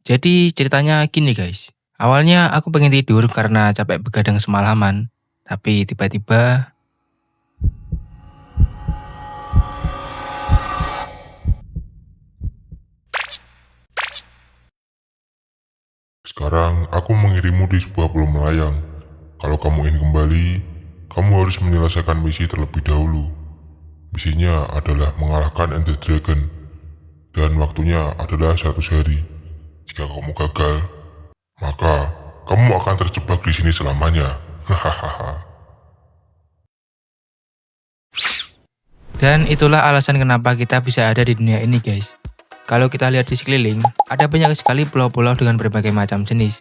Jadi ceritanya gini guys. Awalnya aku pengen tidur karena capek begadang semalaman. Tapi tiba-tiba, Sekarang aku mengirimmu di sebuah pulau melayang. Kalau kamu ingin kembali, kamu harus menyelesaikan misi terlebih dahulu. Misinya adalah mengalahkan Ender Dragon. Dan waktunya adalah 100 hari. Jika kamu gagal, maka kamu akan terjebak di sini selamanya. Hahaha. dan itulah alasan kenapa kita bisa ada di dunia ini guys. Kalau kita lihat di sekeliling, ada banyak sekali pulau-pulau dengan berbagai macam jenis.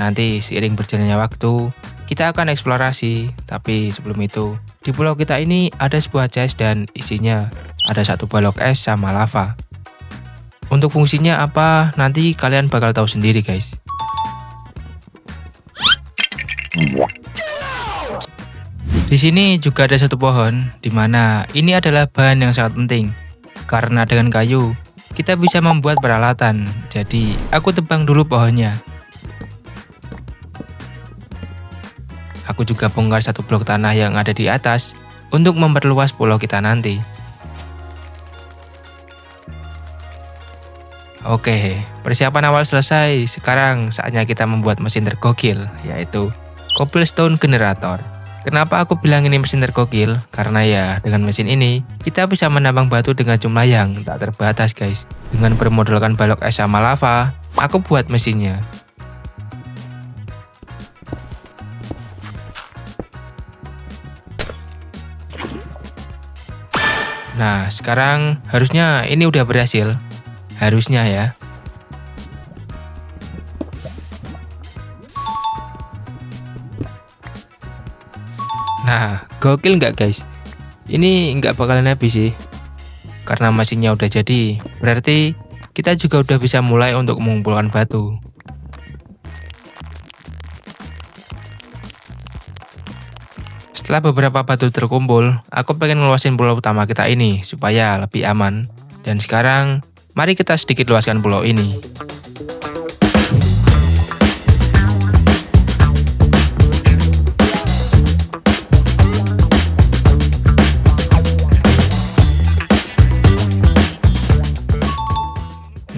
Nanti seiring berjalannya waktu, kita akan eksplorasi. Tapi sebelum itu, di pulau kita ini ada sebuah chest dan isinya ada satu balok es sama lava. Untuk fungsinya apa, nanti kalian bakal tahu sendiri guys. Di sini juga ada satu pohon, di mana ini adalah bahan yang sangat penting. Karena dengan kayu, kita bisa membuat peralatan. Jadi, aku tebang dulu pohonnya. Aku juga bongkar satu blok tanah yang ada di atas untuk memperluas pulau kita nanti. Oke, persiapan awal selesai. Sekarang saatnya kita membuat mesin tergokil, yaitu cobblestone generator. Kenapa aku bilang ini mesin tergokil? Karena ya, dengan mesin ini, kita bisa menambang batu dengan jumlah yang tak terbatas guys. Dengan bermodalkan balok es sama lava, aku buat mesinnya. Nah, sekarang harusnya ini udah berhasil. Harusnya ya. Nah, gokil nggak guys? Ini nggak bakalan habis sih. Karena mesinnya udah jadi, berarti kita juga udah bisa mulai untuk mengumpulkan batu. Setelah beberapa batu terkumpul, aku pengen ngeluasin pulau utama kita ini supaya lebih aman. Dan sekarang, mari kita sedikit luaskan pulau ini.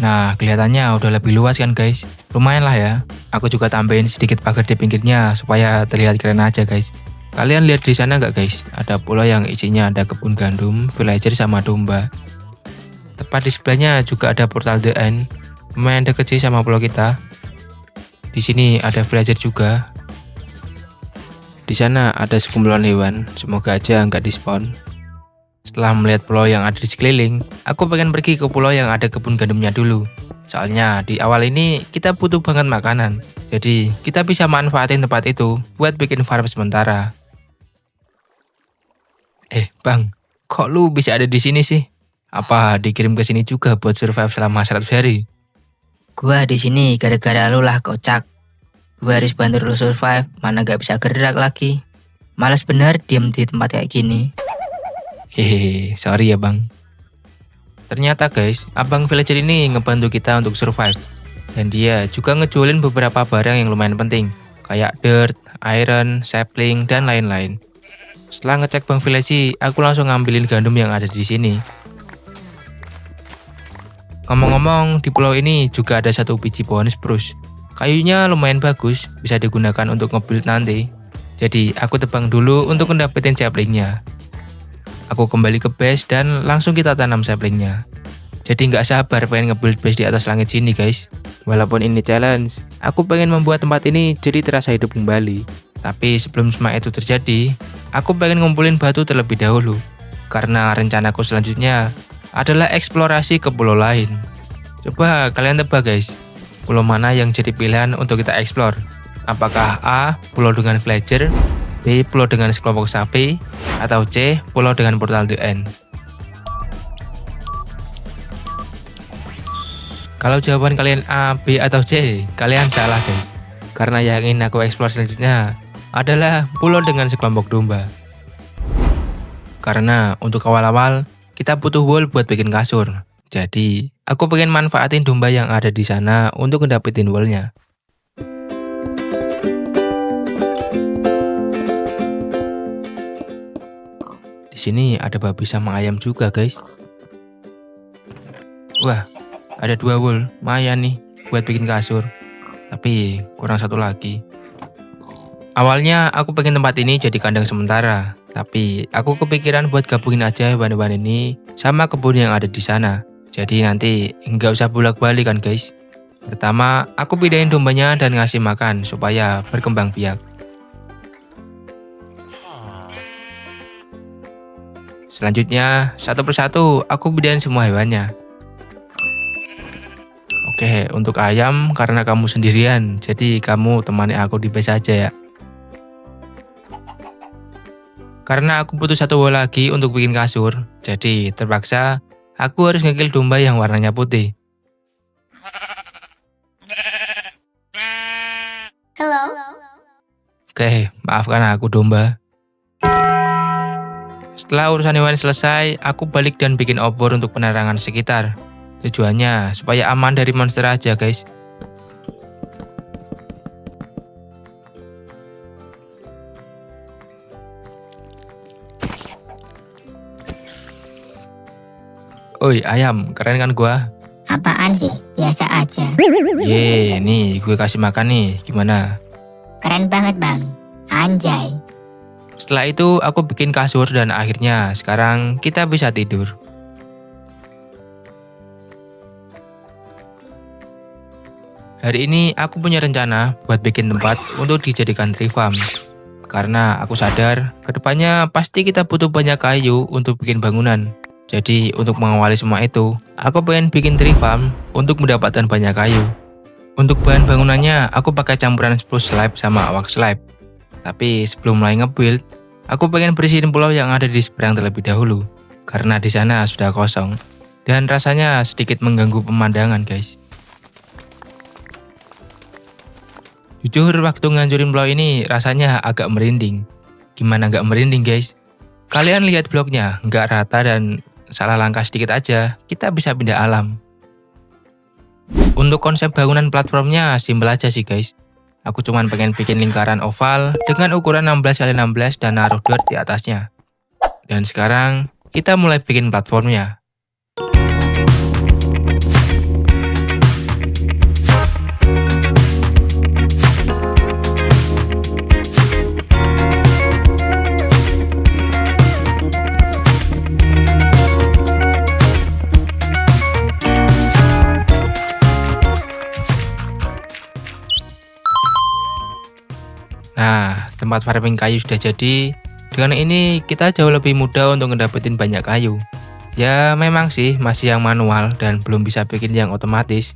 Nah, kelihatannya udah lebih luas kan guys. Lumayan lah ya. Aku juga tambahin sedikit pagar di pinggirnya supaya terlihat keren aja guys. Kalian lihat di sana nggak guys? Ada pulau yang isinya ada kebun gandum, villager sama domba. Tepat di sebelahnya juga ada portal The End. Lumayan deket sih sama pulau kita. Di sini ada villager juga. Di sana ada sekumpulan hewan. Semoga aja nggak di-spawn. Setelah melihat pulau yang ada di sekeliling, aku pengen pergi ke pulau yang ada kebun gandumnya dulu. Soalnya di awal ini kita butuh banget makanan. Jadi kita bisa manfaatin tempat itu buat bikin farm sementara. Bang, kok lu bisa ada di sini sih? Apa dikirim ke sini juga buat survive selama 100 hari? Gua di sini gara-gara lu lah kocak. Gua harus bantu lu survive, mana gak bisa gerak lagi. Males bener diem di tempat kayak gini. Hehehe, sorry ya bang. Ternyata guys, abang villager ini ngebantu kita untuk survive. Dan dia juga ngejualin beberapa barang yang lumayan penting. Kayak dirt, iron, sapling, dan lain-lain. Setelah ngecek bang villager, aku langsung ngambilin gandum yang ada di sini. Ngomong-ngomong, di pulau ini juga ada satu biji pohon spruce. Kayunya lumayan bagus, bisa digunakan untuk nge-build nanti. Jadi aku tebang dulu untuk ngedapetin saplingnya. Aku kembali ke base dan langsung kita tanam saplingnya. Jadi nggak sabar pengen nge-build base di atas langit sini guys. Walaupun ini challenge, aku pengen membuat tempat ini jadi terasa hidup kembali. Tapi sebelum semua itu terjadi, aku pengen ngumpulin batu terlebih dahulu. Karena rencanaku selanjutnya adalah eksplorasi ke pulau lain. Coba kalian tebak guys, pulau mana yang jadi pilihan untuk kita explore? Apakah A, pulau dengan villager, B, pulau dengan sekelompok sapi, atau C, pulau dengan portal The End? Kalau jawaban kalian A, B, atau C, kalian salah guys. Karena yang ingin aku explore selanjutnya adalah pulau dengan sekelompok domba. Karena untuk awal-awal, kita butuh wool buat bikin kasur. Jadi, aku pengen manfaatin domba yang ada di sana untuk ngedapetin woolnya. Di sini ada babi sama ayam juga, guys. Wah, ada 2 wool. Lumayan nih buat bikin kasur. Tapi kurang 1 lagi. Awalnya aku pengen tempat ini jadi kandang sementara. Tapi aku kepikiran buat gabungin aja hewan-hewan ini sama kebun yang ada di sana. Jadi nanti nggak usah bolak-balik kan, guys. Pertama, aku pindahin dombanya dan ngasih makan supaya berkembang biak. Selanjutnya, satu persatu aku pindahin semua hewannya. Oke, untuk ayam karena kamu sendirian, jadi kamu temani aku di base aja ya. Karena aku butuh 1 wool lagi untuk bikin kasur, jadi terpaksa aku harus ngekill domba yang warnanya putih. Hello. Oke, maafkan aku domba. Setelah urusan hewan selesai, aku balik dan bikin obor untuk penerangan sekitar. Tujuannya supaya aman dari monster aja, guys. Oi, ayam, keren kan gua? Apaan sih? Biasa aja. Ye, nih gue kasih makan nih, gimana? Keren banget bang. Anjay. Setelah itu aku bikin kasur dan akhirnya sekarang kita bisa tidur. Hari ini aku punya rencana buat bikin tempat untuk dijadikan tree farm. Karena aku sadar kedepannya pasti kita butuh banyak kayu untuk bikin bangunan. Jadi untuk mengawali semua itu, aku pengen bikin tree farm untuk mendapatkan banyak kayu. Untuk bahan bangunannya, aku pakai campuran spruce slab sama wax slab. Tapi sebelum mulai nge-build, aku pengen bersihin pulau yang ada di seberang terlebih dahulu. Karena di sana sudah kosong. Dan rasanya sedikit mengganggu pemandangan, guys. Jujur waktu ngancurin pulau ini rasanya agak merinding. Gimana nggak merinding, guys? Kalian lihat bloknya, nggak rata dan salah langkah sedikit aja, kita bisa pindah alam. Untuk konsep bangunan platformnya simpel aja sih, guys. Aku cuman pengen bikin lingkaran oval dengan ukuran 16x16 dan naruh dirt di atasnya. Dan sekarang kita mulai bikin platformnya. Nah, tempat farming kayu sudah jadi. Dengan ini kita jauh lebih mudah untuk ngedapetin banyak kayu. Ya memang sih masih yang manual dan belum bisa bikin yang otomatis.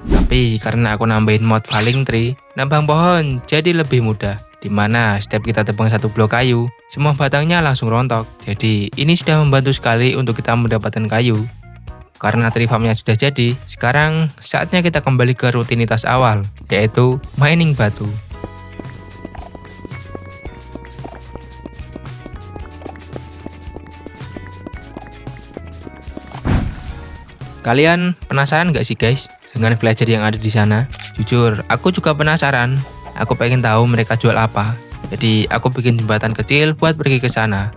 Tapi karena aku nambahin mod falling tree, nambang pohon jadi lebih mudah. Dimana setiap kita tebang 1 blok kayu, semua batangnya langsung rontok. Jadi ini sudah membantu sekali untuk kita mendapatkan kayu. Karena tree farmnya sudah jadi, sekarang saatnya kita kembali ke rutinitas awal, yaitu mining batu. Kalian penasaran gak sih, guys, dengan villager yang ada di sana? Jujur, aku juga penasaran. Aku pengen tahu mereka jual apa. Jadi aku bikin jembatan kecil buat pergi ke sana.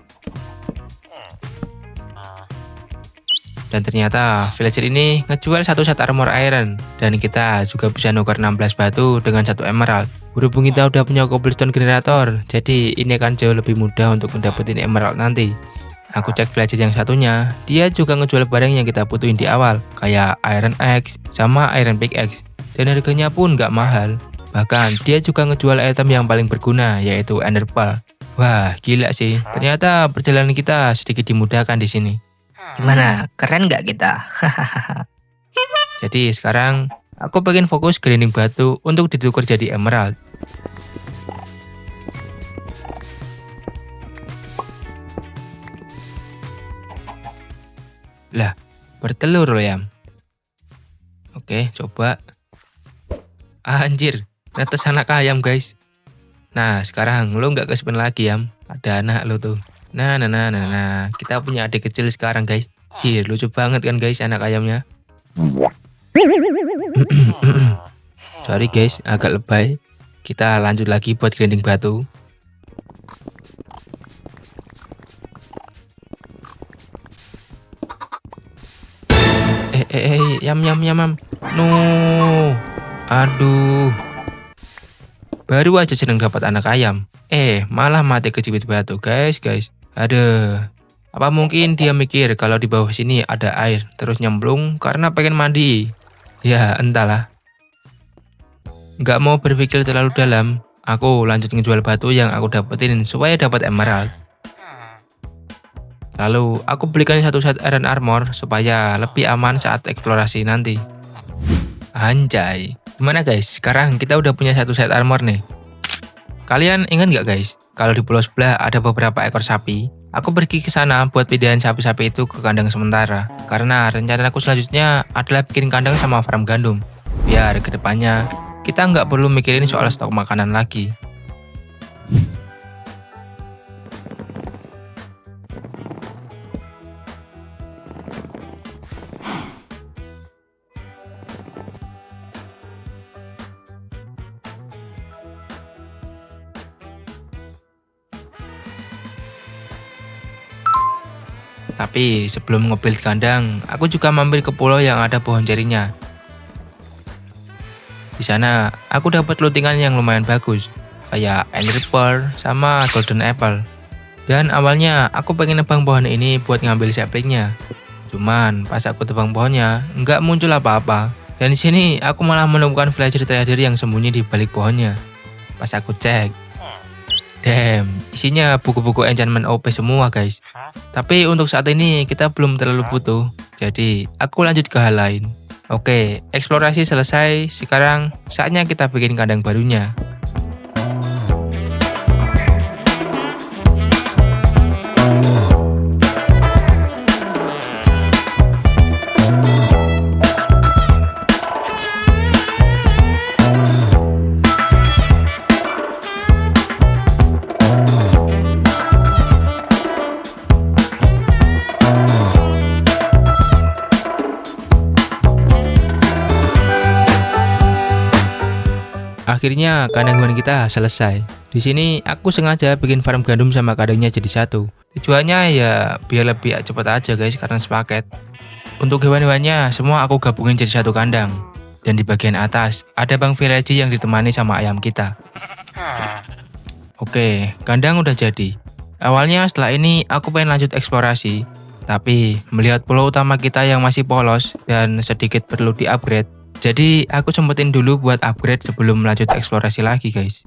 Dan ternyata villager ini ngejual 1 set armor iron. Dan kita juga bisa nuker 16 batu dengan 1 emerald. Berhubung kita udah punya cobblestone generator, jadi ini akan jauh lebih mudah untuk mendapatkan emerald nanti. Aku cek villager yang satunya, dia juga ngejual barang yang kita butuhin di awal, kayak iron axe sama iron pickaxe. Dan harganya pun nggak mahal. Bahkan dia juga ngejual item yang paling berguna, yaitu ender pearl. Wah, gila sih. Ternyata perjalanan kita sedikit dimudahkan di sini. Gimana? Keren nggak kita? Jadi sekarang aku pengen fokus grinding batu untuk ditukar jadi emerald. Lah, bertelur loh, Yam. Oke, coba. Anjir, netes anak ayam, guys. Nah, sekarang lo nggak kesepen lagi, Yam. Ada anak lo tuh. Nah. Kita punya adik kecil sekarang, guys. Cir, lucu banget kan guys anak ayamnya. Sorry guys, agak lebay. Kita lanjut lagi buat grinding batu. Yam. No. Aduh. Baru aja sedang dapat anak ayam. Malah mati kejepit batu, guys. Aduh. Apa mungkin dia mikir kalau di bawah sini ada air, terus nyemplung karena pengen mandi? Ya, entahlah. Nggak mau berpikir terlalu dalam, aku lanjut ngejual batu yang aku dapetin supaya dapat emerald. Lalu, aku belikan satu set iron armor supaya lebih aman saat eksplorasi nanti. Anjay. Gimana guys? Sekarang kita udah punya satu set armor nih. Kalian ingat nggak guys? Kalau di pulau sebelah ada beberapa ekor sapi. Aku pergi ke sana buat pindahin sapi-sapi itu ke kandang sementara. Karena rencana aku selanjutnya adalah bikin kandang sama farm gandum. Biar kedepannya kita nggak perlu mikirin soal stok makanan lagi. Tapi sebelum nge-build kandang, aku juga mampir ke pulau yang ada pohon cerinya. Di sana, aku dapat lootingan yang lumayan bagus, kayak Ender Pearl sama Golden Apple. Dan awalnya aku pengen nebang pohon ini buat ngambil saplingnya. Cuman pas aku tebang pohonnya, nggak muncul apa-apa. Dan di sini aku malah menemukan villager trader yang sembunyi di balik pohonnya. Pas aku cek, damn, isinya buku-buku enchantment OP semua guys. Tapi untuk saat ini kita belum terlalu butuh, jadi aku lanjut ke hal lain. Oke, eksplorasi selesai, sekarang saatnya kita bikin kandang barunya. Akhirnya kandang hewan kita selesai. Di sini aku sengaja bikin farm gandum sama kandangnya jadi satu. Tujuannya ya biar lebih cepat aja guys karena sepaket. Untuk hewan-hewannya semua aku gabungin jadi satu kandang. Dan di bagian atas ada bang village yang ditemani sama ayam kita. Oke, kandang udah jadi. Awalnya setelah ini aku pengen lanjut eksplorasi. Tapi melihat pulau utama kita yang masih polos dan sedikit perlu di-upgrade. Jadi aku sempetin dulu buat upgrade sebelum lanjut eksplorasi lagi guys.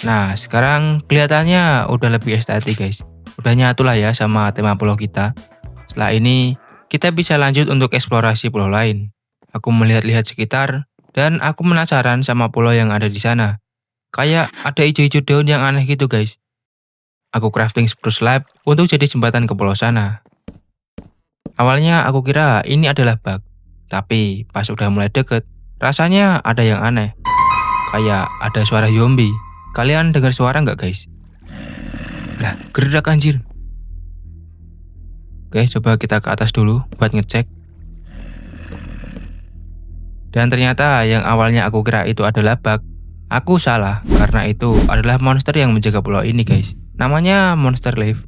Nah, sekarang kelihatannya udah lebih estetik guys. Udah nyatu lah ya sama tema pulau kita. Setelah ini, kita bisa lanjut untuk eksplorasi pulau lain. Aku melihat-lihat sekitar, dan aku penasaran sama pulau yang ada di sana. Kayak ada hijau-hijau daun yang aneh gitu guys. Aku crafting spruce slab untuk jadi jembatan ke pulau sana. Awalnya aku kira ini adalah bug. Tapi pas udah mulai deket, rasanya ada yang aneh. Kayak ada suara zombie. Kalian dengar suara nggak guys? Lah, gerak anjir. Oke, coba kita ke atas dulu buat ngecek. Dan ternyata yang awalnya aku kira itu adalah bug. Aku salah, karena itu adalah monster yang menjaga pulau ini guys. Namanya Monster Leaf.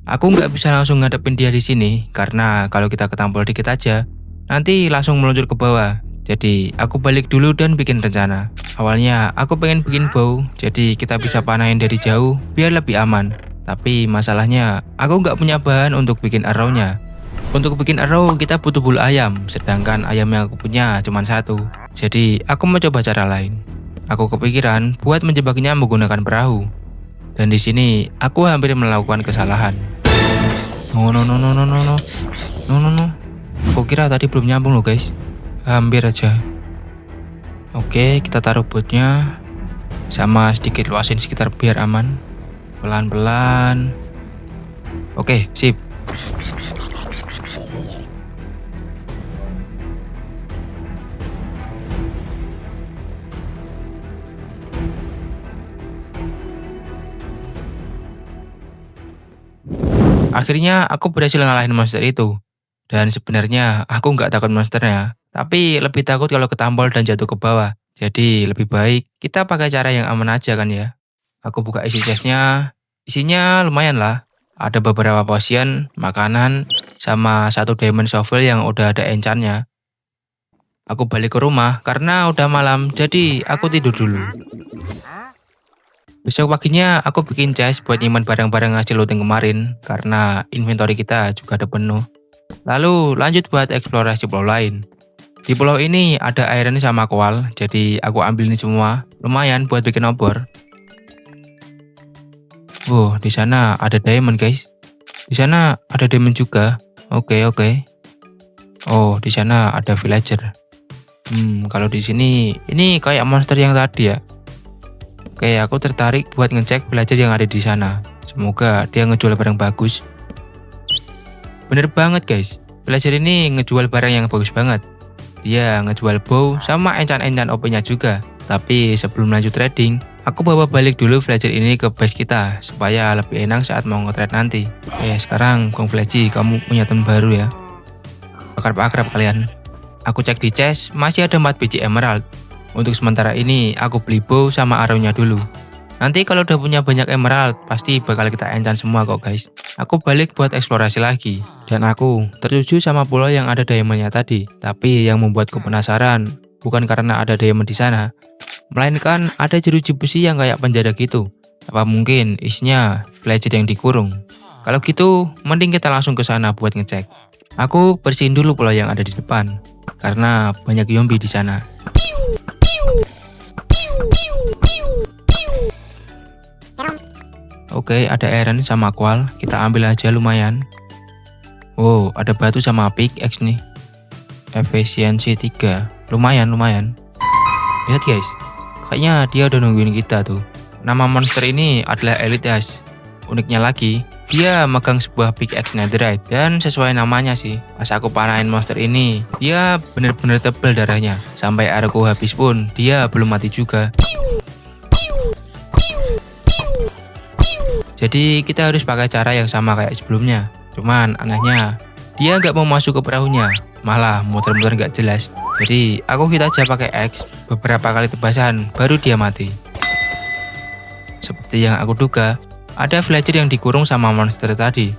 Aku nggak bisa langsung ngadepin dia di sini, karena kalau kita ketampol dikit aja, nanti langsung meluncur ke bawah. Jadi aku balik dulu dan bikin rencana. Awalnya aku pengen bikin bow, jadi kita bisa panahin dari jauh biar lebih aman. Tapi masalahnya aku nggak punya bahan untuk bikin arrow-nya. Untuk bikin arrow kita butuh bulu ayam, sedangkan ayam yang aku punya cuma satu. Jadi aku mau coba cara lain. Aku kepikiran buat menjebaknya menggunakan perahu. Dan di sini aku hampir melakukan kesalahan. No. Aku kira tadi belum nyambung loh guys. Hampir aja. Oke, kita taruh botnya. Sama sedikit luasin sekitar biar aman. Pelan-pelan. Oke, sip. Akhirnya aku berhasil ngalahin monster itu. Dan sebenarnya aku nggak takut monsternya, tapi lebih takut kalau ketampol dan jatuh ke bawah. Jadi lebih baik kita pakai cara yang aman aja kan ya. Aku buka isi chestnya, isinya lumayan lah. Ada beberapa potion, makanan, sama satu diamond shovel yang udah ada enchantnya. Aku balik ke rumah karena udah malam, jadi aku tidur dulu. Besok paginya aku bikin chest buat nyimpan barang-barang hasil looting kemarin karena inventory kita juga ada penuh. Lalu lanjut buat eksplorasi pulau lain. Di pulau ini ada iron sama koal, jadi aku ambil ini semua. Lumayan buat bikin obor. Di sana ada diamond guys. Di sana ada diamond juga. Oke. Oh, di sana ada villager. Kalau di sini ini kayak monster yang tadi ya. Oke, aku tertarik buat ngecek villager yang ada di sana. Semoga dia ngejual barang bagus. Bener banget guys, villager ini ngejual barang yang bagus banget. Dia ngejual bow sama enchant-enchant OP-nya juga. Tapi sebelum lanjut trading, aku bawa balik dulu villager ini ke base kita supaya lebih enak saat mau nge-trade nanti. Sekarang Kong Villager, kamu punya teman baru ya. Akrab-akrab kalian. Aku cek di chest, masih ada 4 biji emerald. Untuk sementara ini, aku beli bow sama arrownya dulu. Nanti kalau udah punya banyak emerald, pasti bakal kita enchant semua kok guys. Aku balik buat eksplorasi lagi. Dan aku tertuju sama pulau yang ada diamondnya tadi. Tapi yang membuatku penasaran, bukan karena ada diamond di sana, melainkan ada jeruji besi yang kayak penjara gitu. Apa mungkin isinya villager yang dikurung? Kalau gitu, mending kita langsung ke sana buat ngecek. Aku bersihin dulu pulau yang ada di depan, karena banyak zombie di sana. Oke, ada iron sama koal, kita ambil aja lumayan. Ada batu sama pickaxe nih. Efisiensi 3, lumayan. Lihat guys, kayaknya dia udah nungguin kita tuh. Nama monster ini adalah Elitias. Uniknya lagi, dia megang sebuah pickaxe netherite. Dan sesuai namanya sih, pas aku panahin monster ini, dia bener-bener tebal darahnya. Sampai arrow habis pun, dia belum mati juga. Jadi kita harus pakai cara yang sama kayak sebelumnya. Cuman anehnya, dia nggak mau masuk ke perahunya, malah muter-muter nggak jelas. Jadi aku hit aja pakai X, beberapa kali tebasan, baru dia mati. Seperti yang aku duga, ada villager yang dikurung sama monster tadi.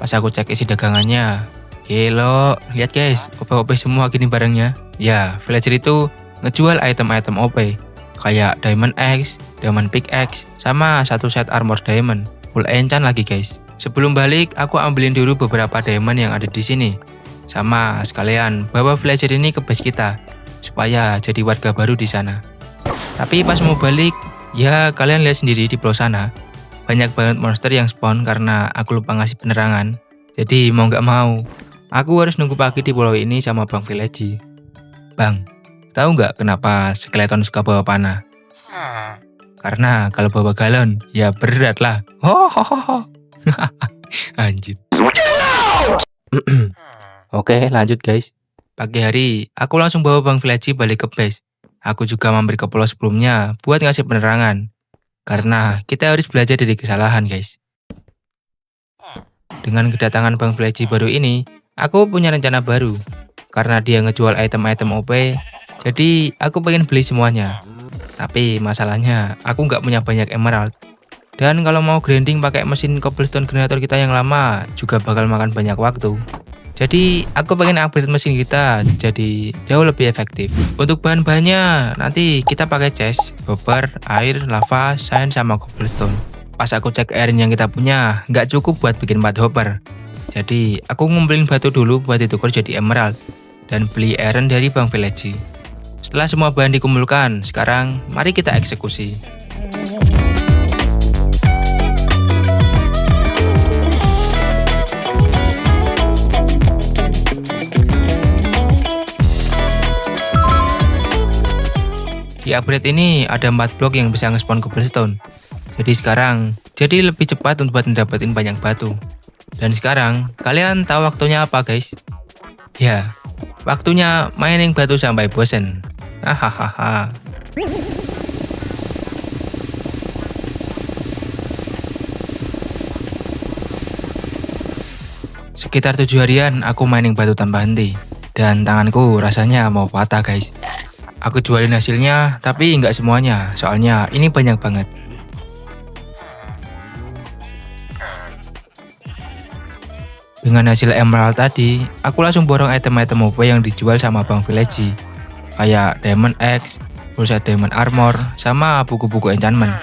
Pas aku cek isi dagangannya, gelo, lihat guys, OP semua gini barangnya. Ya, villager itu ngejual item-item OP, kayak diamond X, diamond pickaxe, sama satu set armor diamond, full enchant lagi guys. Sebelum balik, aku ambilin dulu beberapa diamond yang ada di sini. Sama sekalian bawa villager ini ke base kita, supaya jadi warga baru di sana. Tapi pas mau balik, ya kalian lihat sendiri di pulau sana, banyak banget monster yang spawn karena aku lupa ngasih penerangan. Jadi mau nggak mau, aku harus nunggu pagi di pulau ini sama Bang Villager. Bang, tahu nggak kenapa skeleton suka bawa panah? Karena kalau bawa galon, ya berat lah. Anjir. Oke, lanjut guys. Pagi hari, aku langsung bawa Bang Villager balik ke base. Aku juga mampir ke pulau sebelumnya buat ngasih penerangan. Karena kita harus belajar dari kesalahan guys. Dengan kedatangan Bang Villager baru ini, aku punya rencana baru. Karena dia ngejual item-item OP, jadi aku pengen beli semuanya. Tapi masalahnya, aku nggak punya banyak emerald. Dan kalau mau grinding pakai mesin cobblestone generator kita yang lama, juga bakal makan banyak waktu. Jadi aku pengen upgrade mesin kita jadi jauh lebih efektif. Untuk bahan-bahannya nanti kita pakai chest, copper, air, lava, sand, sama cobblestone. Pas aku cek iron yang kita punya, nggak cukup buat bikin 4 hopper. Jadi aku ngumpulin batu dulu buat ditukar jadi emerald. Dan beli iron dari Bang Villager. Setelah semua bahan dikumpulkan, sekarang mari kita eksekusi. Di upgrade ini ada 4 blok yang bisa nge-spawn cobblestone. Jadi sekarang jadi lebih cepat untuk mendapatkan banyak batu. Dan sekarang kalian tahu waktunya apa guys? Ya, waktunya mining batu sampai bosen. Hahaha. Sekitar 7 harian aku mining batu tanpa henti. Dan tanganku rasanya mau patah guys. Aku jualin hasilnya, tapi nggak semuanya, soalnya ini banyak banget. Dengan hasil emerald tadi, aku langsung borong item-item OP yang dijual sama Bang Village, kayak Diamond X, pulsa Diamond Armor, sama buku-buku enchantment.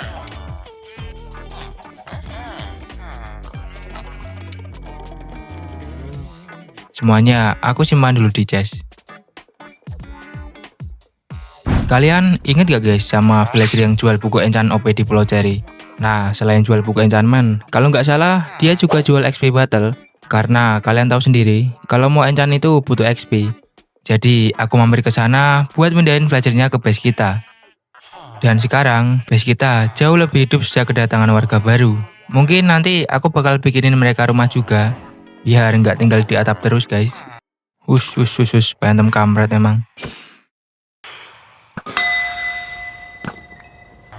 Semuanya aku simpan dulu di chest. Kalian inget gak guys sama villager yang jual buku enchant OP di Pulau Cherry? Nah, selain jual buku enchantment, kalau nggak salah dia juga jual XP battle. Karena kalian tahu sendiri, kalau mau enchant itu butuh XP. Jadi aku mampir ke sana buat mindahin villagernya ke base kita. Dan sekarang base kita jauh lebih hidup sejak kedatangan warga baru. Mungkin nanti aku bakal bikinin mereka rumah juga, biar nggak tinggal di atap terus guys. Hus, berantem kamret emang.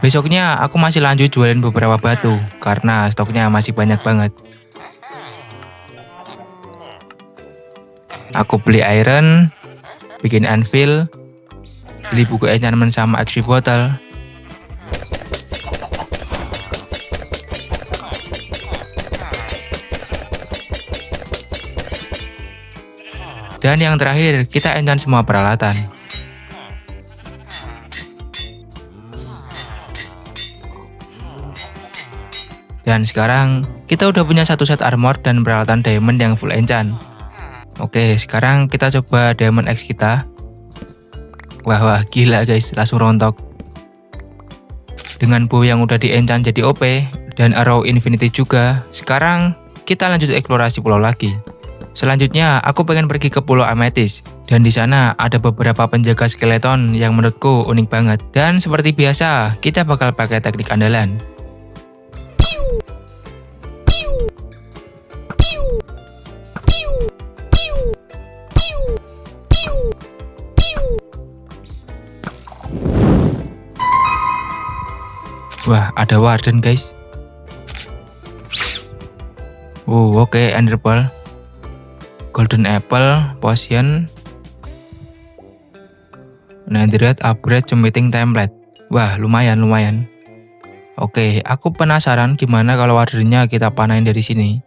Besoknya aku masih lanjut jualin beberapa batu, karena stoknya masih banyak banget. Aku beli iron, bikin anvil, beli buku enchantment sama XP bottle. Dan yang terakhir, kita enchant semua peralatan. Dan sekarang kita udah punya satu set armor dan peralatan diamond yang full enchant. Oke, sekarang kita coba Diamond X kita. Wah, gila guys, langsung rontok. Dengan bow yang udah di-enchant jadi OP, dan arrow infinity juga, sekarang kita lanjut eksplorasi pulau lagi. Selanjutnya, aku pengen pergi ke Pulau Amethyst, dan di sana ada beberapa penjaga skeleton yang menurutku unik banget. Dan seperti biasa, kita bakal pakai teknik andalan. Wah, ada warden guys. Oke, ender pearl, golden apple, potion, netherite upgrade cemeting template. Wah, lumayan. Oke, aku penasaran gimana kalau wardennya kita panain dari sini.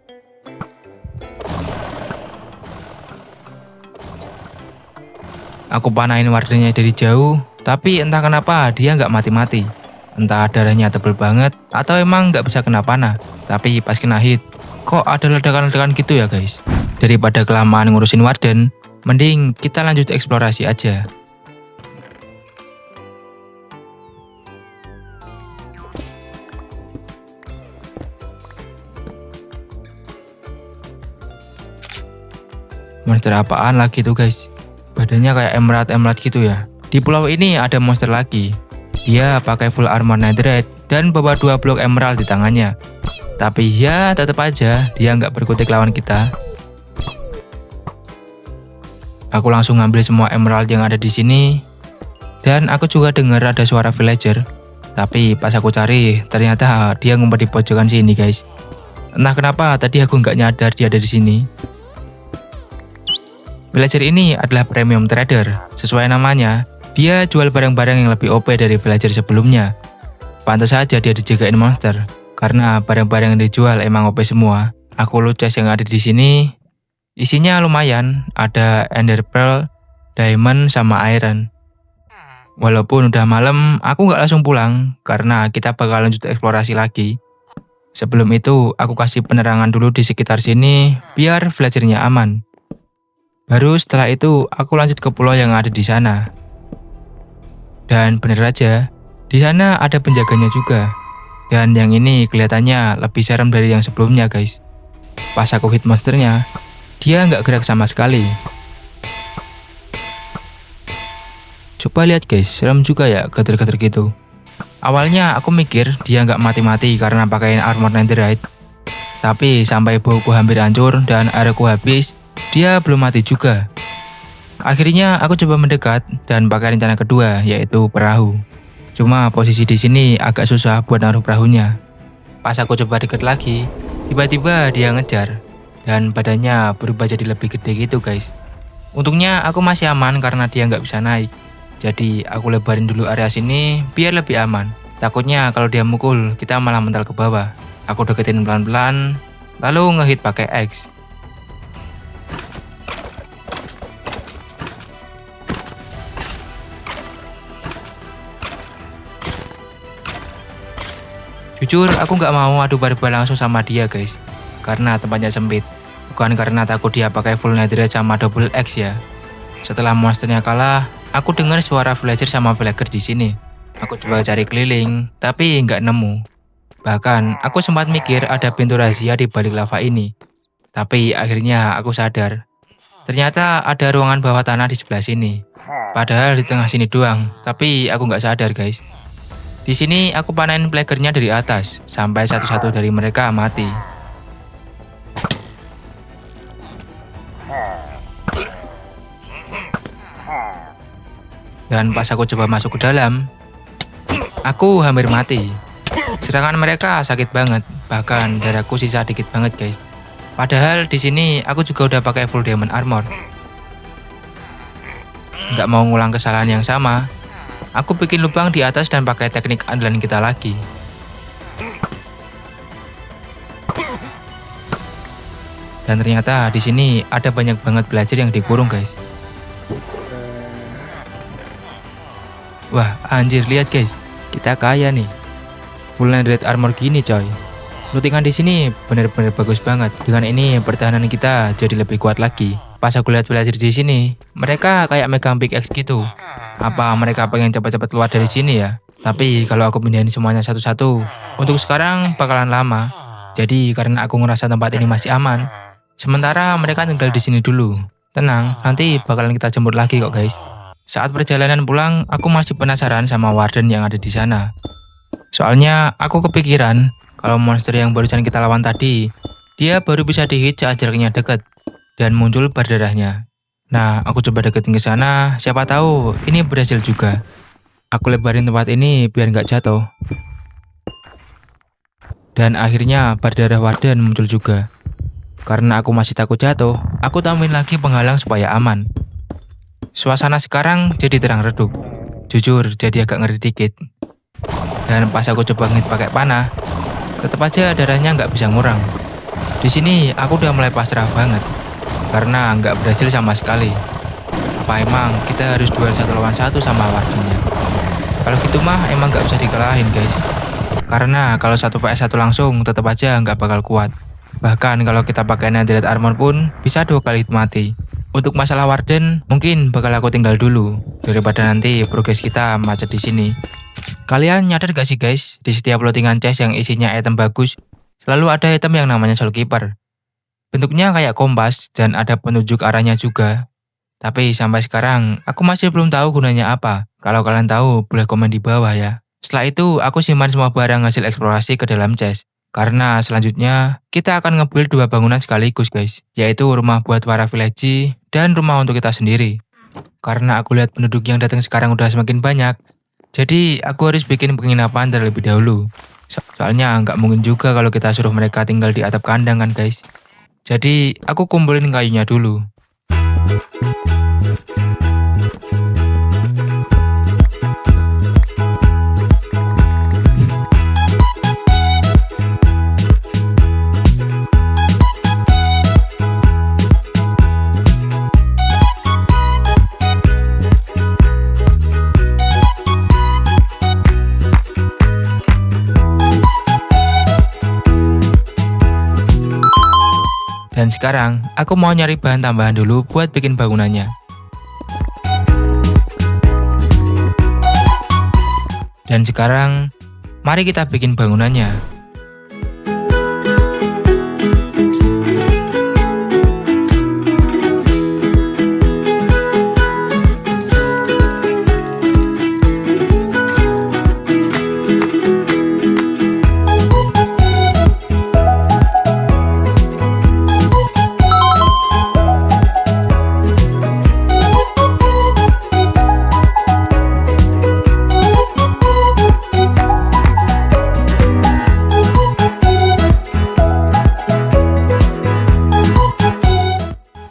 Aku panain wardennya dari jauh, tapi entah kenapa dia nggak mati-mati. Entah darahnya tebel banget, atau emang nggak bisa kena panah. Tapi pas kena hit, kok ada ledakan-ledakan gitu ya guys. Daripada kelamaan ngurusin warden, mending kita lanjut eksplorasi aja. Monster apaan lagi tuh guys? Badannya kayak emerald gitu ya. Di pulau ini ada monster lagi. Dia pakai full armor netherite dan bawa 2 blok emerald di tangannya. Tapi ya tetap aja dia nggak berkutik lawan kita. Aku langsung ngambil semua emerald yang ada di sini. Dan aku juga dengar ada suara villager. Tapi pas aku cari, ternyata dia ngumpet di pojokan sini guys. Entah kenapa tadi aku nggak nyadar dia ada di sini. Villager ini adalah premium trader. Sesuai namanya, dia jual barang-barang yang lebih OP dari villager sebelumnya. Pantas saja dia dijagain monster, karena barang-barang yang dijual emang OP semua. Aku loot chest yang ada di sini, isinya lumayan, ada ender pearl, diamond, sama iron. Walaupun udah malam, aku nggak langsung pulang, karena kita bakal lanjut eksplorasi lagi. Sebelum itu, aku kasih penerangan dulu di sekitar sini, biar villagernya aman. Baru setelah itu, aku lanjut ke pulau yang ada di sana. Dan bener aja, di sana ada penjaganya juga. Dan yang ini kelihatannya lebih serem dari yang sebelumnya guys. Pas aku hit monsternya, dia nggak gerak sama sekali. Coba lihat guys, serem juga ya geter-geter gitu. Awalnya aku mikir dia nggak mati-mati karena pakaiin armor netherite. Tapi sampai bauku hampir hancur dan airku habis, dia belum mati juga. Akhirnya aku coba mendekat dan pakai rencana kedua, yaitu perahu. Cuma posisi di sini agak susah buat naruh perahunya. Pas aku coba deket lagi, tiba-tiba dia ngejar dan badannya berubah jadi lebih gede gitu guys. Untungnya aku masih aman karena dia nggak bisa naik. Jadi aku lebarin dulu area sini biar lebih aman. Takutnya kalau dia mukul kita malah mental ke bawah. Aku deketin pelan-pelan, lalu ngehit pakai X. Jujur aku nggak mau adu barbel langsung sama dia guys, karena tempatnya sempit. Bukan karena takut dia pakai full netherite sama double X ya. Setelah monsternya kalah, aku dengar suara villager sama villager di sini. Aku coba cari keliling, tapi nggak nemu. Bahkan aku sempat mikir ada pintu rahasia di balik lava ini. Tapi akhirnya aku sadar. Ternyata ada ruangan bawah tanah di sebelah sini. Padahal di tengah sini doang, tapi aku nggak sadar guys. Di sini aku panen plagernya dari atas, sampai satu-satu dari mereka mati. Dan pas aku coba masuk ke dalam, aku hampir mati. Serangan mereka sakit banget, bahkan darahku sisa dikit banget guys. Padahal di sini aku juga udah pakai full diamond armor. Nggak mau ngulang kesalahan yang sama, aku bikin lubang di atas dan pakai teknik andalan kita lagi. Dan ternyata di sini ada banyak banget villager yang dikurung guys. Wah anjir, lihat guys, kita kaya nih. Full netherite armor gini coy. Lootingan di sini bener-bener bagus banget. Dengan ini pertahanan kita jadi lebih kuat lagi. Pas aku lihat villager di sini, mereka kayak megang pickaxe gitu. Apa mereka pengen cepat-cepat keluar dari sini ya? Tapi kalau aku pindahin semuanya satu-satu, untuk sekarang bakalan lama. Jadi karena aku ngerasa tempat ini masih aman, sementara mereka tinggal di sini dulu. Tenang, nanti bakalan kita jemput lagi kok guys. Saat perjalanan pulang, aku masih penasaran sama warden yang ada di sana. Soalnya aku kepikiran kalau monster yang barusan kita lawan tadi, dia baru bisa dihit saat jaraknya dekat dan muncul berdarahnya. Nah, aku coba deketin ke sana, siapa tahu ini berhasil juga. Aku lebarin tempat ini biar nggak jatuh. Dan akhirnya berdarah warden muncul juga. Karena aku masih takut jatuh, aku tambahin lagi penghalang supaya aman. Suasana sekarang jadi terang redup. Jujur, jadi agak ngeri dikit. Dan pas aku coba ngehit pakai panah, tetap aja darahnya nggak bisa ngurang. Di sini aku udah mulai pasrah banget, karena nggak berhasil sama sekali. Apa emang kita harus duel 1 lawan 1 sama wardennya? Kalau gitu mah emang nggak bisa dikalahin guys. Karena kalau 1 vs 1 langsung tetap aja nggak bakal kuat. Bahkan kalau kita pakai netherite armor pun bisa 2 kali hit mati. Untuk masalah warden, mungkin bakal aku tinggal dulu daripada nanti progres kita macet di sini. Kalian nyadar gak sih guys, di setiap loadingan chest yang isinya item bagus, selalu ada item yang namanya soul keeper. Bentuknya kayak kompas dan ada penunjuk arahnya juga. Tapi sampai sekarang, aku masih belum tahu gunanya apa. Kalau kalian tahu, boleh komen di bawah ya. Setelah itu, aku simpan semua barang hasil eksplorasi ke dalam chest. Karena selanjutnya, kita akan nge-build 2 bangunan sekaligus guys. Yaitu rumah buat para villager dan rumah untuk kita sendiri. Karena aku lihat penduduk yang datang sekarang udah semakin banyak, jadi aku harus bikin penginapan terlebih dahulu. Soalnya nggak mungkin juga kalau kita suruh mereka tinggal di atap kandang kan guys. Jadi aku kumpulin kayunya dulu. Dan sekarang, aku mau nyari bahan tambahan dulu buat bikin bangunannya. Dan sekarang, mari kita bikin bangunannya.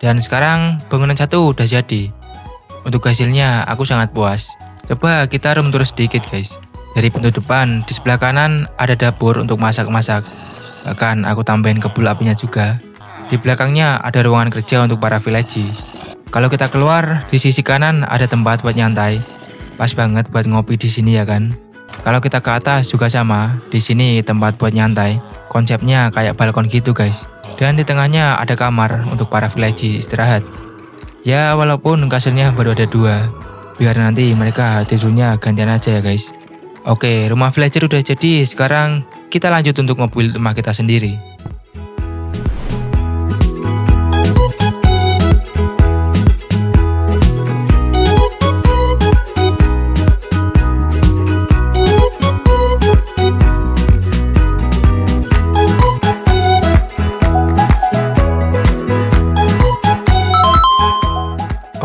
Dan sekarang bangunan 1 udah jadi. Untuk hasilnya aku sangat puas. Coba kita room tour sedikit guys. Dari pintu depan di sebelah kanan ada dapur untuk masak-masak. Bahkan aku tambahin kebul apinya juga. Di belakangnya ada ruangan kerja untuk para villager. Kalau kita keluar di sisi kanan ada tempat buat nyantai. Pas banget buat ngopi di sini ya kan. Kalau kita ke atas juga sama. Di sini tempat buat nyantai. Konsepnya kayak balkon gitu guys. Dan di tengahnya ada kamar untuk para villager istirahat. Ya walaupun kasurnya baru ada 2. Biar nanti mereka tidurnya gantian aja ya guys. Oke, rumah villager udah jadi. Sekarang kita lanjut untuk mobil rumah kita sendiri.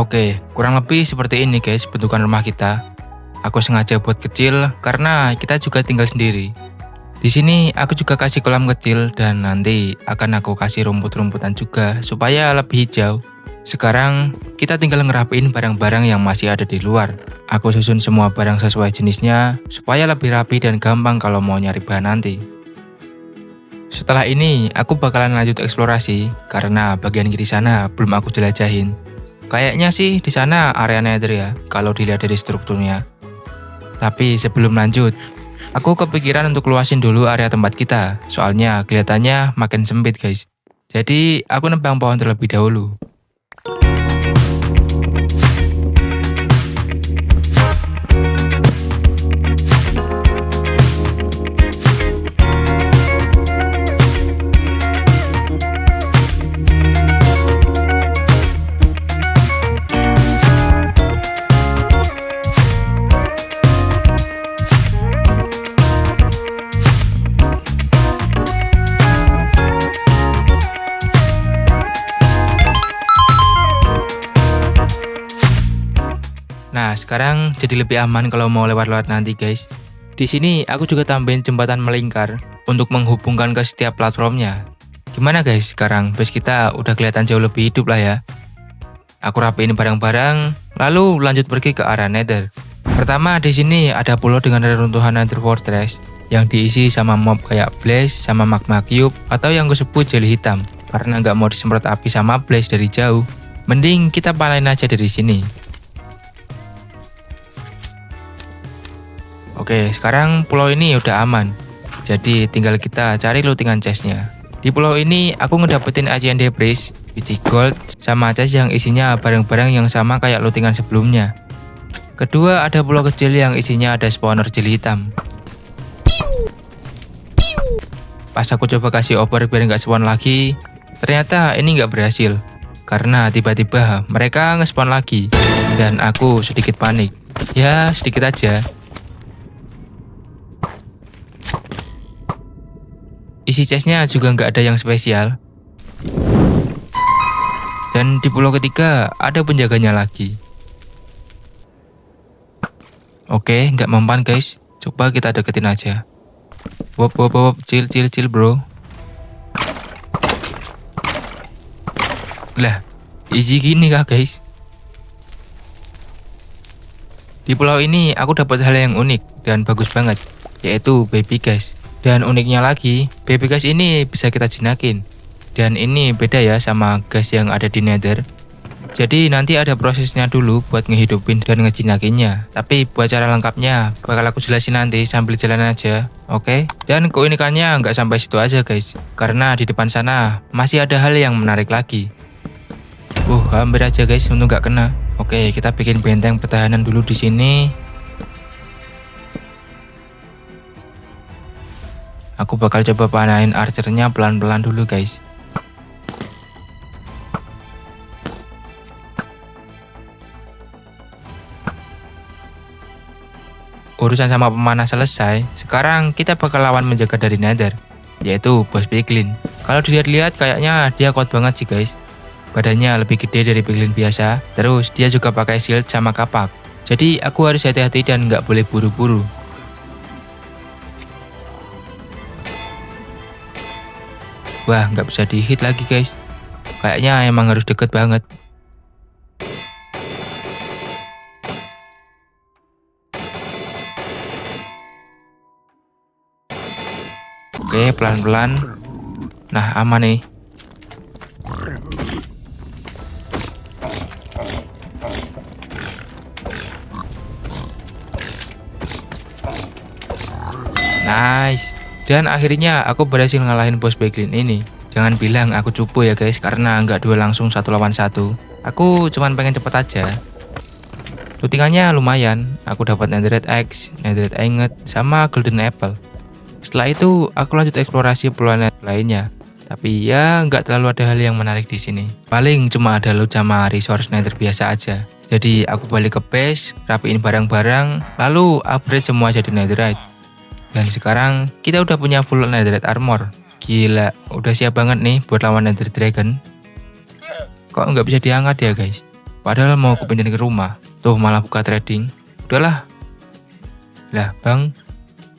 Oke, kurang lebih seperti ini guys bentukan rumah kita. Aku sengaja buat kecil karena kita juga tinggal sendiri. Di sini aku juga kasih kolam kecil dan nanti akan aku kasih rumput-rumputan juga supaya lebih hijau. Sekarang kita tinggal ngerapiin barang-barang yang masih ada di luar. Aku susun semua barang sesuai jenisnya supaya lebih rapi dan gampang kalau mau nyari bahan nanti. Setelah ini aku bakalan lanjut eksplorasi karena bagian kiri sana belum aku jelajahin. Kayaknya sih di sana area nether ya kalau dilihat dari strukturnya. Tapi sebelum lanjut, aku kepikiran untuk luasin dulu area tempat kita. Soalnya kelihatannya makin sempit guys. Jadi aku nebang pohon terlebih dahulu. Nah, sekarang jadi lebih aman kalau mau lewat-lewat nanti guys. Di sini aku juga tambahin jembatan melingkar untuk menghubungkan ke setiap platformnya. Gimana guys, sekarang base kita udah kelihatan jauh lebih hidup lah ya. Aku rapiin barang-barang, lalu lanjut pergi ke arah nether. Pertama di sini ada pulau dengan reruntuhan nether fortress yang diisi sama mob kayak blaze sama magma cube atau yang disebut jelly hitam. Karena nggak mau disemprot api sama blaze dari jauh, mending kita palain aja dari sini. Oke, sekarang pulau ini udah aman. Jadi tinggal kita cari lootingan chestnya. Di pulau ini aku ngedapetin achievement debris, biji gold, sama chest yang isinya barang-barang yang sama kayak lootingan sebelumnya. Kedua ada pulau kecil yang isinya ada spawner jelly hitam. Pas aku coba kasih over biar nggak spawn lagi, ternyata ini nggak berhasil. Karena tiba-tiba mereka nge-spawn lagi. Dan aku sedikit panik. Ya sedikit aja. Isi chestnya juga nggak ada yang spesial. Dan di pulau ketiga ada penjaganya lagi. Oke, nggak mempan guys. Coba kita deketin aja. Wop, chill bro. Lah, easy gini kah guys? Di pulau ini aku dapat hal yang unik dan bagus banget, yaitu baby gas. Dan uniknya lagi, baby gas ini bisa kita jinakin. Dan ini beda ya sama gas yang ada di nether. Jadi nanti ada prosesnya dulu buat ngehidupin dan ngejinakinnya. Tapi buat cara lengkapnya bakal aku jelasin nanti sambil jalan aja, oke? Dan keunikannya nggak sampai situ aja guys. Karena di depan sana masih ada hal yang menarik lagi. Hampir aja guys, untung nggak kena. Oke, kita bikin benteng pertahanan dulu di sini. Aku bakal coba panahin archernya pelan-pelan dulu guys. Urusan sama pemanah selesai. Sekarang kita bakal lawan menjaga dari nether, yaitu bos piglin. Kalau dilihat-lihat kayaknya dia kuat banget sih guys. Badannya lebih gede dari piglin biasa. Terus dia juga pakai shield sama kapak. Jadi aku harus hati-hati dan nggak boleh buru-buru. Wah, nggak bisa di hit lagi guys. Kayaknya emang harus deket banget. Oke, pelan-pelan. Nah, aman nih. Nice. Dan akhirnya aku berhasil ngalahin bos Beglin ini. Jangan bilang aku cupu ya guys, karena nggak duel langsung 1 lawan 1. Aku cuman pengen cepet aja. Lootingannya lumayan. Aku dapat Netherite Axe, Netherite Ingot, sama Golden Apple. Setelah itu aku lanjut eksplorasi planet lainnya. Tapi ya nggak terlalu ada hal yang menarik di sini. Paling cuma ada loot sama resource nether biasa aja. Jadi aku balik ke base, rapiin barang-barang, lalu upgrade semua jadi netherite. Dan sekarang kita udah punya full netherite armor. Gila, udah siap banget nih buat lawan nether dragon. Kok nggak bisa diangkat ya guys? Padahal mau kepindahin ke rumah. Tuh malah buka trading. Udahlah. Lah bang,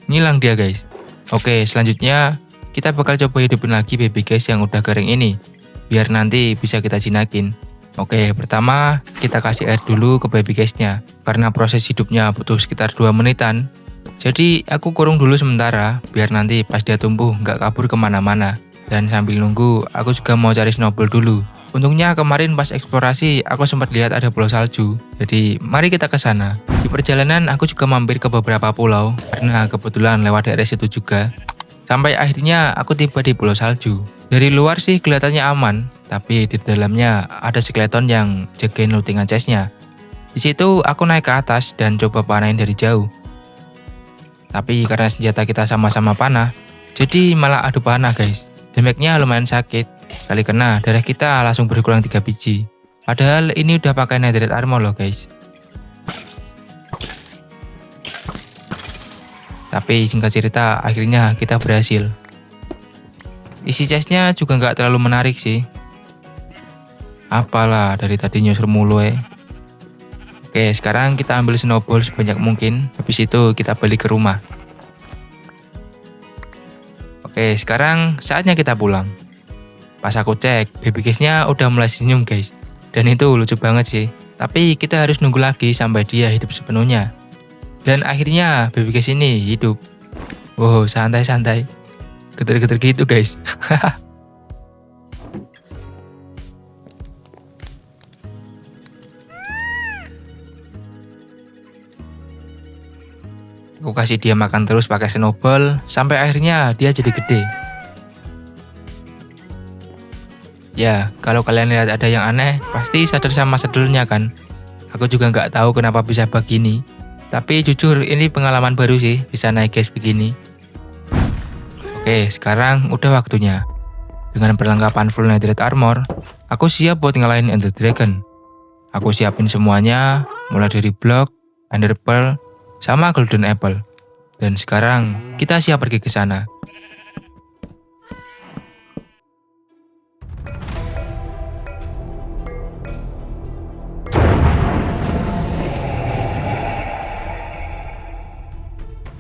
ngilang dia guys. Oke, selanjutnya kita bakal coba hidupin lagi baby guys yang udah kering ini. Biar nanti bisa kita jinakin. Oke, pertama kita kasih air dulu ke baby guysnya. Karena proses hidupnya butuh sekitar 2 menitan. Jadi aku kurung dulu sementara, biar nanti pas dia tumbuh nggak kabur kemana-mana. Dan sambil nunggu, aku juga mau cari snowball dulu. Untungnya kemarin pas eksplorasi, aku sempat lihat ada pulau salju. Jadi mari kita ke sana. Di perjalanan aku juga mampir ke beberapa pulau, karena kebetulan lewat daerah situ juga. Sampai akhirnya aku tiba di pulau salju. Dari luar sih kelihatannya aman, tapi di dalamnya ada skeleton yang jagain lootingan chestnya. Di situ aku naik ke atas dan coba panahin dari jauh. Tapi karena senjata kita sama-sama panah, jadi malah adu panah guys. Damage-nya lumayan sakit. Kali kena, darah kita langsung berkurang 3 biji. Padahal ini udah pakai netherite armor loh guys. Tapi singkat cerita, akhirnya kita berhasil. Isi chestnya juga nggak terlalu menarik sih. Apalah, dari tadi nyusur mulu Oke, sekarang kita ambil snowball sebanyak mungkin. Habis itu kita balik ke rumah. Oke, sekarang saatnya kita pulang. Pas aku cek, baby guys-nya udah mulai senyum guys. Dan itu lucu banget sih. Tapi kita harus nunggu lagi sampai dia hidup sepenuhnya. Dan akhirnya baby guys ini hidup. Wow, santai-santai. Geter-geter gitu guys. Aku kasih dia makan terus pakai snowball sampai akhirnya dia jadi gede. Ya, kalau kalian lihat ada yang aneh, pasti sadar sama sedulnya kan. Aku juga nggak tahu kenapa bisa begini. Tapi jujur ini pengalaman baru sih bisa naik guys begini. Oke, sekarang udah waktunya. Dengan perlengkapan full netherite armor, aku siap buat ngalahin Ender Dragon. Aku siapin semuanya, mulai dari block, Ender Pearl, sama Golden Apple. Dan sekarang kita siap pergi ke sana.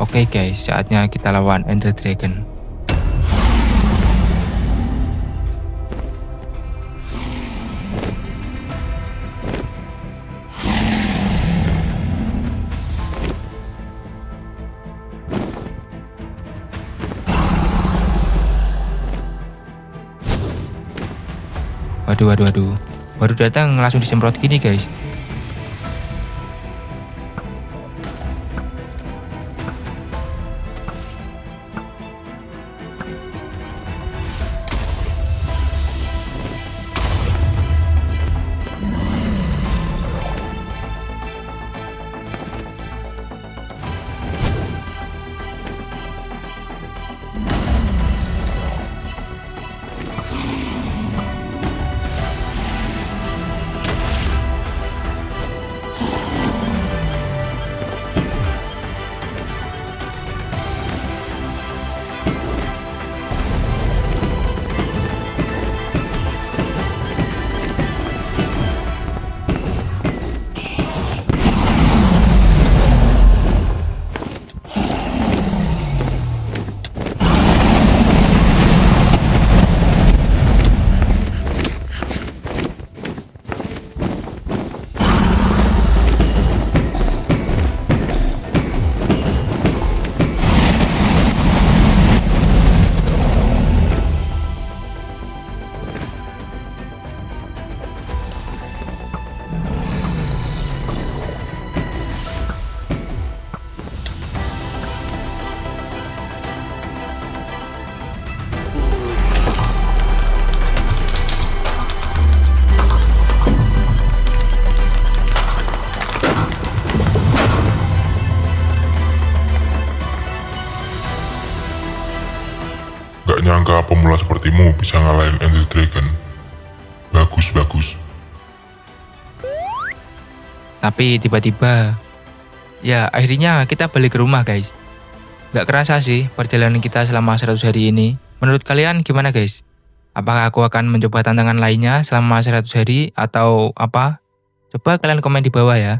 Oke guys, saatnya kita lawan Ender Dragon. Waduh. Baru datang langsung disemprot gini guys. Gak nyangka pemula sepertimu bisa ngalahin Ender Dragon. Bagus. Tapi tiba-tiba, ya akhirnya kita balik ke rumah guys. Gak kerasa sih perjalanan kita selama 100 hari ini. Menurut kalian gimana guys? Apakah aku akan mencoba tantangan lainnya selama 100 hari atau apa? Coba kalian komen di bawah ya.